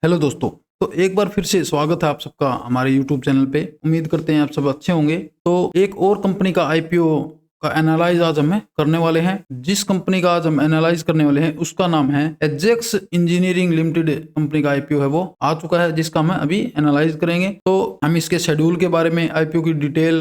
Hello दोस्तों। तो एक बार फिर से स्वागत है आप सबका हमारे यूट्यूब चैनल पे। उम्मीद करते हैं आप सब अच्छे होंगे। तो एक और कंपनी का आईपीओ का एनालाइज आज हम करने वाले हैं। जिस कंपनी का आज हम एनालाइज करने वाले हैं उसका नाम है एजेक्स इंजीनियरिंग लिमिटेड। कंपनी का आईपीओ है वो आ चुका है, जिसका हम अभी एनालाइज करेंगे। तो हम इसके शेड्यूल के बारे में, आईपीओ की डिटेल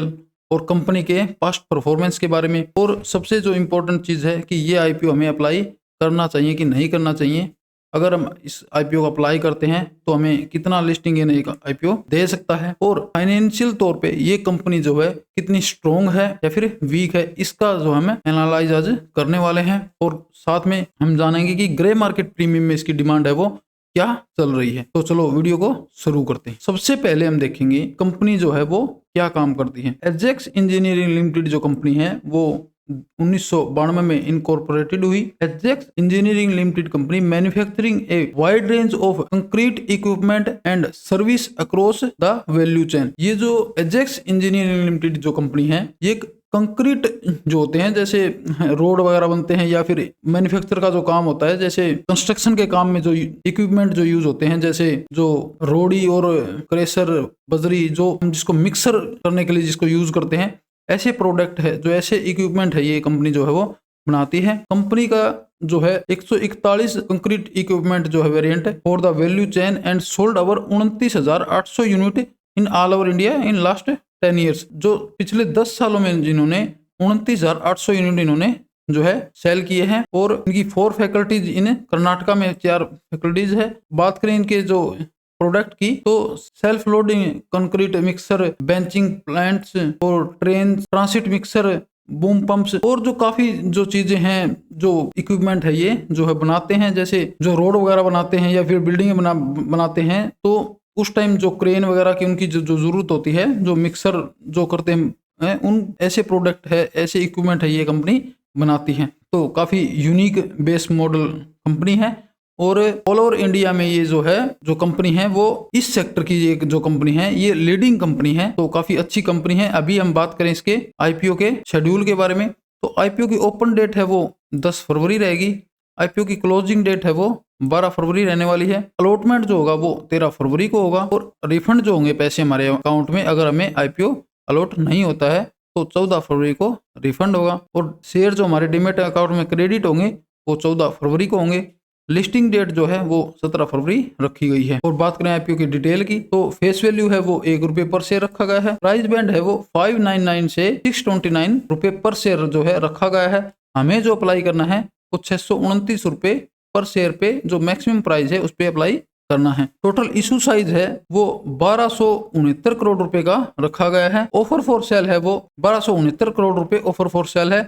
और कंपनी के पास्ट परफॉर्मेंस के बारे में, और सबसे जो इम्पोर्टेंट चीज़ है कि ये आईपीओ हमें अप्लाई करना चाहिए कि नहीं करना चाहिए। अगर हम इस आईपीओ को अप्लाई करते हैं तो हमें कितना लिस्टिंग यानी आईपीओ दे सकता है, और फाइनेंशियल तौर पे ये कंपनी जो है कितनी स्ट्रोंग है या फिर वीक है, इसका जो हम एनालाइज आज करने वाले हैं। और साथ में हम जानेंगे कि ग्रे मार्केट प्रीमियम में इसकी डिमांड है वो क्या चल रही है। तो चलो वीडियो को शुरू करते हैं। सबसे पहले हम देखेंगे कंपनी जो है वो क्या काम करती है। एजेक्स इंजीनियरिंग लिमिटेड जो कंपनी है वो 1992 में इनकॉर्पोरेटेड हुई। Ajax engineering limited company manufacturing a wide range of concrete equipment and service across the value chain. ये जो एजेक्स इंजीनियरिंग लिमिटेड जो कंपनी है, ये कंक्रीट जो होते हैं, जैसे रोड वगैरह बनते हैं या फिर मैन्युफैक्चर का जो काम होता है, जैसे कंस्ट्रक्शन के काम में जो इक्विपमेंट जो यूज होते हैं, जैसे जो रोडी और क्रेशर, बजरी, जो हम जिसको मिक्सर करने के लिए जिसको यूज करते हैं, ऐसे प्रोडक्ट है, जो ऐसे इक्विपमेंट है, ये कंपनी जो है वो बनाती है। कंपनी का जो है 141 कंक्रीट इक्विपमेंट जो है वेरिएंट है for the value chain and sold over 29,800 unit in all over India in last 10 years. जो पिछले 10 सालों में जिन्होंने 29,800 यूनिट इन्होंने जो है सेल किए हैं, और इनकी 4 फैकल्टीज इन कर्नाटका में 4 फैकल्टीज है। बात करें इनके जो प्रोडक्ट की, तो self loading concrete mixer, batching plants और train transit mixer, boom pumps, और जो काफी जो चीजें हैं, जो इक्विपमेंट है, ये जो है बनाते हैं। जैसे जो रोड वगैरह बनाते हैं या फिर बिल्डिंग बनाते हैं, तो उस टाइम जो क्रेन वगैरह की उनकी जो जरूरत होती है, जो मिक्सर जो करते हैं, उन ऐसे प्रोडक्ट है, ऐसे इक्विपमेंट है, ये कंपनी बनाती है। तो काफी यूनिक बेस मॉडल कंपनी है, और ऑल ओवर इंडिया में ये जो है जो कंपनी है वो इस सेक्टर की एक जो कंपनी है, ये लीडिंग कंपनी है। तो काफी अच्छी कंपनी है। अभी हम बात करें इसके आईपीओ के शेड्यूल के बारे में, तो आईपीओ की ओपन डेट है वो 10 फरवरी रहेगी। आईपीओ की क्लोजिंग डेट है वो 12 फरवरी रहने वाली है। अलॉटमेंट जो होगा वो 13 फरवरी को होगा, और रिफंड जो होंगे पैसे हमारे अकाउंट में, अगर हमें आईपीओ अलॉट नहीं होता है तो 14 फरवरी को रिफंड होगा, और शेयर जो हमारे डीमेट अकाउंट में क्रेडिट होंगे वो 14 फरवरी को होंगे। लिस्टिंग डेट जो है वो 17 फरवरी रखी गई है। और बात करें आईपीओ की डिटेल की, तो फेस वैल्यू है वो ₹1 पर शेयर रखा गया है। प्राइस बैंड है वो 599 से 629 रुपए पर शेयर जो है रखा गया है। हमें जो अप्लाई करना है वो 629 रुपए पर शेयर पे, जो मैक्सिमम प्राइस है उस पर अप्लाई करना है। टोटल इशू साइज है वो 1269 करोड़ रुपए का रखा गया है। ऑफर फॉर सेल है वो 1269 करोड़ रुपए ऑफर फॉर सेल है।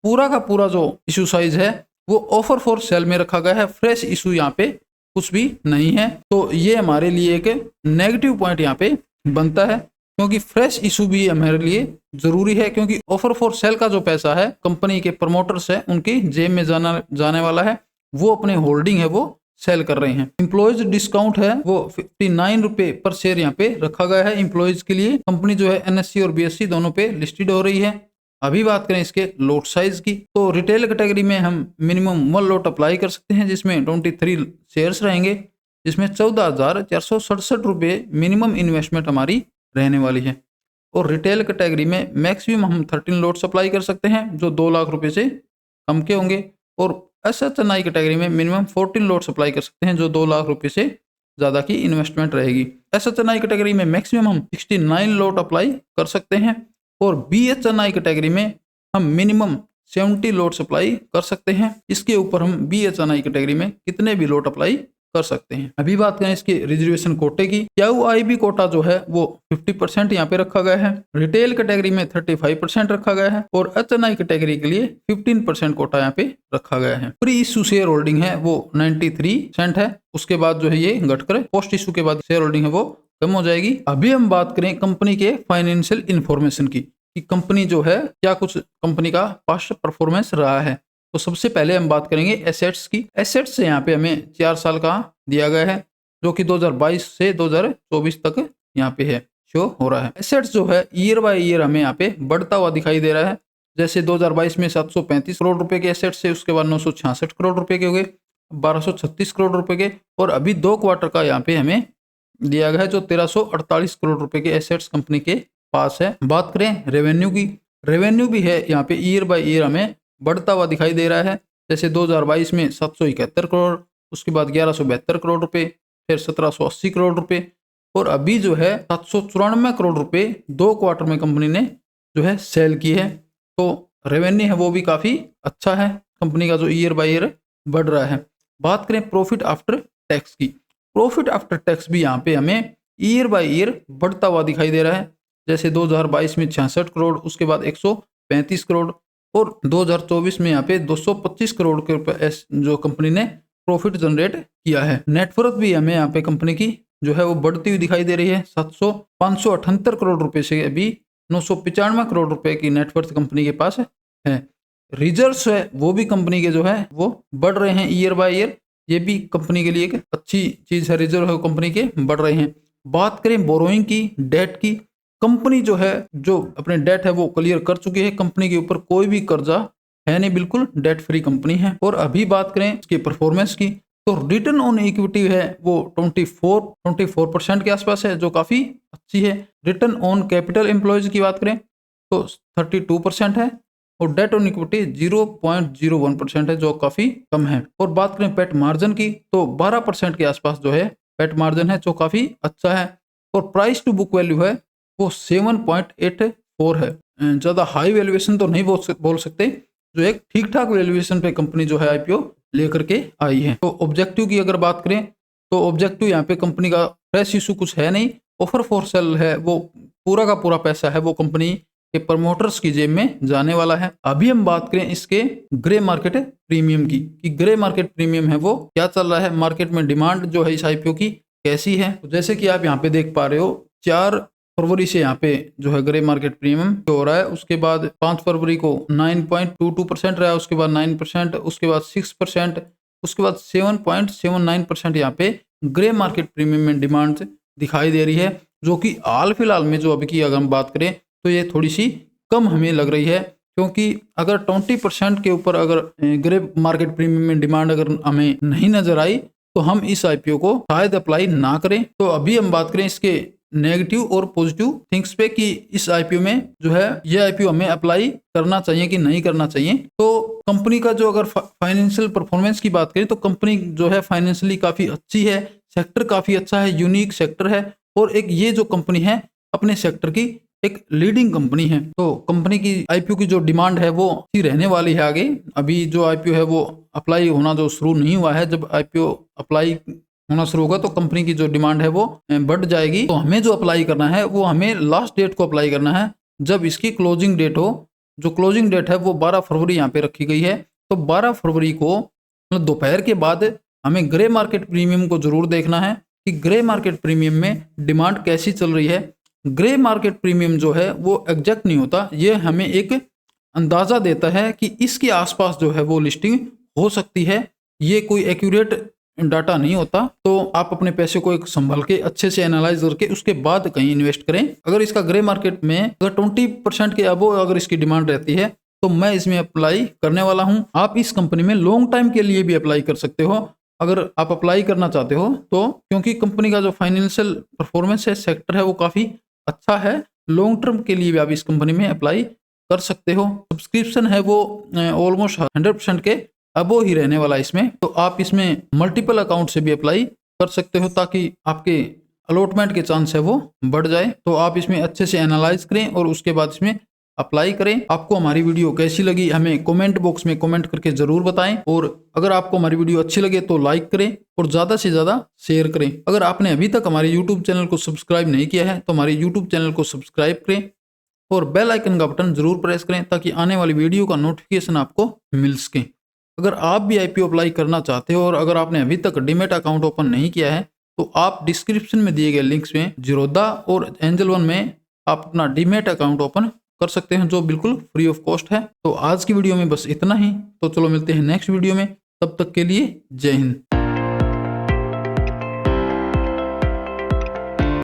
पूरा का पूरा जो इशू साइज है वो ऑफर फॉर सेल में रखा गया है। फ्रेश इशू यहाँ पे कुछ भी नहीं है। तो ये हमारे लिए एक नेगेटिव पॉइंट यहाँ पे बनता है, क्योंकि फ्रेश इशू भी हमारे लिए जरूरी है, क्योंकि ऑफर फॉर सेल का जो पैसा है कंपनी के प्रमोटर्स है उनकी जेब में जाने वाला है, वो अपने होल्डिंग है वो सेल कर रहे हैं। एम्प्लॉयज डिस्काउंट है वो 59 रुपए पर शेयर यहाँ पे रखा गया है एम्प्लॉयज के लिए। कंपनी जो है एनएससी और बीएससी दोनों पे लिस्टेड हो रही है। अभी बात करें इसके लोट साइज की, तो रिटेल कैटेगरी में हम मिनिमम 1 लोट अप्लाई कर सकते हैं, जिसमें 23 शेयर्स रहेंगे, जिसमें 14,467 रुपये मिनिमम इन्वेस्टमेंट हमारी रहने वाली है। और रिटेल कैटेगरी में मैक्सिमम हम 13 लोट्स अप्लाई कर सकते हैं, जो 2 लाख रुपए से कम के होंगे। और एसएचएनआई कैटेगरी में मिनिमम 14 लोट्स अप्लाई कर सकते हैं, जो 2 लाख रुपए से ज़्यादा की इन्वेस्टमेंट रहेगी। एसएचएनआई कैटेगरी में मैक्सिमम हम 69 लोट अप्लाई कर सकते हैं, और बीएचएनआई कैटेगरी में हम मिनिमम 70 लोट अप्लाई कर सकते हैं। इसके ऊपर हम बीएचएनआई कैटेगरी में कितने भी लोट अप्लाई कर सकते हैं। अभी बात करें इसके रिजर्वेशन कोटे की, क्यूआईबी कोटा जो है वो 50% यहाँ पे रखा गया है। रिटेल कैटेगरी में 35% रखा गया है, और एचएनआई कैटेगरी के लिए 15% कोटा यहाँ पे रखा गया है। प्री इशू शेयर होल्डिंग है वो 93% है। उसके बाद जो है ये घटकर पोस्ट इशू के बाद शेयर होल्डिंग है वो कम हो जाएगी। अभी हम बात करें कंपनी के फाइनेंशियल इंफॉर्मेशन की, कि कंपनी जो है क्या कुछ कंपनी का पास्ट परफॉर्मेंस रहा है। तो सबसे पहले हम बात करेंगे एसेट्स की। एसेट्स यहाँ पे हमें 4 साल का दिया गया है, जो कि 2022 से 2024 तक यहाँ पे है शो हो रहा है। एसेट्स जो है ईयर बाय ईयर हमें यहाँ पे बढ़ता हुआ दिखाई दे रहा है। जैसे 2022 में 735 करोड़ रुपए के एसेट्स से, उसके बाद 966 करोड़ रुपए के हो गए, 1236 करोड़ रुपए के, और अभी 2 क्वार्टर का यहाँ पे हमें दिया गया है जो 1348 करोड़ रुपए के एसेट्स कंपनी के पास है। बात करें रेवेन्यू की, रेवेन्यू भी है यहाँ पे ईयर बाय ईयर हमें बढ़ता हुआ दिखाई दे रहा है। जैसे 2022 में 771 करोड़, उसके बाद 1172 करोड़ रुपए, फिर 1780 करोड़ रुपए, और अभी जो है 794 करोड़ रुपए 2 क्वार्टर में कंपनी ने जो है सेल की है। तो रेवेन्यू है वो भी काफ़ी अच्छा है कंपनी का, जो ईयर बाय ईयर बढ़ रहा है। बात करें प्रॉफिट आफ्टर टैक्स की, प्रॉफिट आफ्टर टैक्स भी यहाँ पे हमें ईयर बाय ईयर बढ़ता हुआ दिखाई दे रहा है। जैसे 2022 में 66 करोड़, उसके बाद 135 करोड़, और 2024 में यहाँ पे 225 करोड़ के रुपए जो कंपनी ने प्रॉफिट जनरेट किया है। नेटवर्थ भी हमें यहाँ पे कंपनी की जो है वो बढ़ती हुई दिखाई दे रही है। 578 करोड़ रुपए से अभी 995 करोड़ रुपए की नेटवर्थ कंपनी के पास है। रिजर्व्स है वो भी कंपनी के जो है वो बढ़ रहे हैं ईयर बाय ईयर, ये भी कंपनी के लिए एक अच्छी चीज है। रिजर्व है कंपनी के बढ़ रहे हैं। बात करें बोरोइंग की, डेट की, कंपनी जो है जो अपने डेट है वो क्लियर कर चुकी है। कंपनी के ऊपर कोई भी कर्जा है नहीं, बिल्कुल डेट फ्री कंपनी है। और अभी बात करें इसकी परफॉर्मेंस की, तो रिटर्न ऑन इक्विटी है वो 24% के आसपास है, जो काफी अच्छी है। रिटर्न ऑन कैपिटल एम्प्लॉयज की बात करें तो 32% है, और डेट ऑन इक्विटी 0.01% है, जो काफी कम है। और बात करें पेट मार्जिन की तो 12% के आसपास जो है पेट मार्जिन है, जो काफी अच्छा है। और प्राइस टू बुक वैल्यू है वो 7.84 है। ज्यादा हाई वैल्यूएशन तो नहीं बोल सकते, जो एक ठीक ठाक वैल्यूएशन पे कंपनी जो है आईपीओ लेकर के आई है। तो ऑब्जेक्टिव की अगर बात करें तो ऑब्जेक्टिव यहाँ पे कंपनी का फ्रेश इशू कुछ है नहीं। ऑफर फॉर सेल है वो पूरा का पूरा पैसा है वो कंपनी के प्रमोटर्स की जेब में जाने वाला है। अभी हम बात करें इसके ग्रे मार्केट प्रीमियम की, कि ग्रे मार्केट प्रीमियम है वो क्या चल रहा है, मार्केट में डिमांड जो है इस आईपीओ की कैसी है। तो जैसे कि आप यहाँ पे देख पा रहे हो 4 फरवरी से यहाँ पे जो है ग्रे मार्केट प्रीमियम हो रहा है। उसके बाद 5 फरवरी को 9.22% रहा, उसके बाद 9%, उसके बाद 6%, उसके बाद 7.79% यहाँ पे ग्रे मार्केट प्रीमियम में डिमांड दिखाई दे रही है, जो कि हाल फिलहाल में जो अभी की अगर हम बात करें तो ये थोड़ी सी कम हमें लग रही है। क्योंकि अगर 20% के ऊपर अगर ग्रे मार्केट प्रीमियम में डिमांड अगर हमें नहीं नजर आई तो हम इस आईपीओ को शायद अप्लाई ना करें। तो अभी हम बात करें इसके नेगेटिव और पॉजिटिव थिंग्स पे कि इस आईपीओ में जो है ये आईपीओ हमें अप्लाई करना चाहिए कि नहीं करना चाहिए। तो कंपनी का जो अगर फाइनेंशियल परफॉर्मेंस की बात करें तो कंपनी जो है फाइनेंशियली काफी अच्छी है, सेक्टर काफी अच्छा है, यूनिक सेक्टर है, और एक ये जो कंपनी है अपने सेक्टर की एक लीडिंग कंपनी है। तो कंपनी की आईपीओ की जो डिमांड है वो अच्छी रहने वाली है आगे। अभी जो आईपीओ है वो अप्लाई होना जो शुरू नहीं हुआ है, जब आईपीओ अप्लाई होना शुरू होगा तो कंपनी की जो डिमांड है वो बढ़ जाएगी। तो हमें जो अप्लाई करना है वो हमें लास्ट डेट को अप्लाई करना है जब इसकी क्लोजिंग डेट हो। जो क्लोजिंग डेट है वो 12 फरवरी यहाँ पे रखी गई है। तो 12 फरवरी को मतलब दोपहर के बाद हमें ग्रे मार्केट प्रीमियम को जरूर देखना है कि ग्रे मार्केट प्रीमियम में डिमांड कैसी चल रही है। ग्रे मार्केट प्रीमियम जो है वो एग्जैक्ट नहीं होता, ये हमें एक अंदाज़ा देता है कि इसके आसपास जो है वो लिस्टिंग हो सकती है। ये कोई एक्यूरेट डाटा नहीं होता। तो आप अपने पैसे को एक संभल के अच्छे से एनालाइज करके उसके बाद कहीं इन्वेस्ट करें। अगर इसका ग्रे मार्केट में अगर 20% के अबोव अगर इसकी डिमांड रहती है तो मैं इसमें अप्लाई करने वाला हूं। आप इस कंपनी में लॉन्ग टाइम के लिए भी अप्लाई कर सकते हो अगर आप अप्लाई करना चाहते हो तो, क्योंकि कंपनी का जो फाइनेंशियल परफॉर्मेंस है, सेक्टर है, वो काफ़ी अच्छा है। लॉन्ग टर्म के लिए भी आप इस कंपनी में अप्लाई कर सकते हो। सब्सक्रिप्शन है वो ऑलमोस्ट 100% के अबो ही रहने वाला इसमें। तो आप इसमें मल्टीपल अकाउंट से भी अप्लाई कर सकते हो ताकि आपके अलॉटमेंट के चांस है वो बढ़ जाए। तो आप इसमें अच्छे से एनालाइज करें और उसके बाद इसमें अप्लाई करें। आपको हमारी वीडियो कैसी लगी हमें कमेंट बॉक्स में कमेंट करके जरूर बताएं, और अगर आपको हमारी वीडियो अच्छी लगे तो लाइक करें और ज़्यादा से ज़्यादा शेयर करें। अगर आपने अभी तक हमारे यूट्यूब चैनल को सब्सक्राइब नहीं किया है तो हमारे यूट्यूब चैनल को सब्सक्राइब करें और बेल आइकन का बटन जरूर प्रेस करें ताकि आने वाली वीडियो का नोटिफिकेशन आपको मिल सके। अगर आप भी आईपीओ अप्लाई करना चाहते हो और अगर आपने अभी तक डीमैट अकाउंट ओपन नहीं किया है तो आप डिस्क्रिप्शन में दिए गए लिंक्स में जीरोधा और एंजल वन में आप अपना डीमैट अकाउंट ओपन कर सकते हैं, जो बिल्कुल फ्री ऑफ कॉस्ट है। तो आज की वीडियो में बस इतना ही। तो चलो मिलते हैं नेक्स्ट वीडियो में, तब तक के लिए जय हिंद।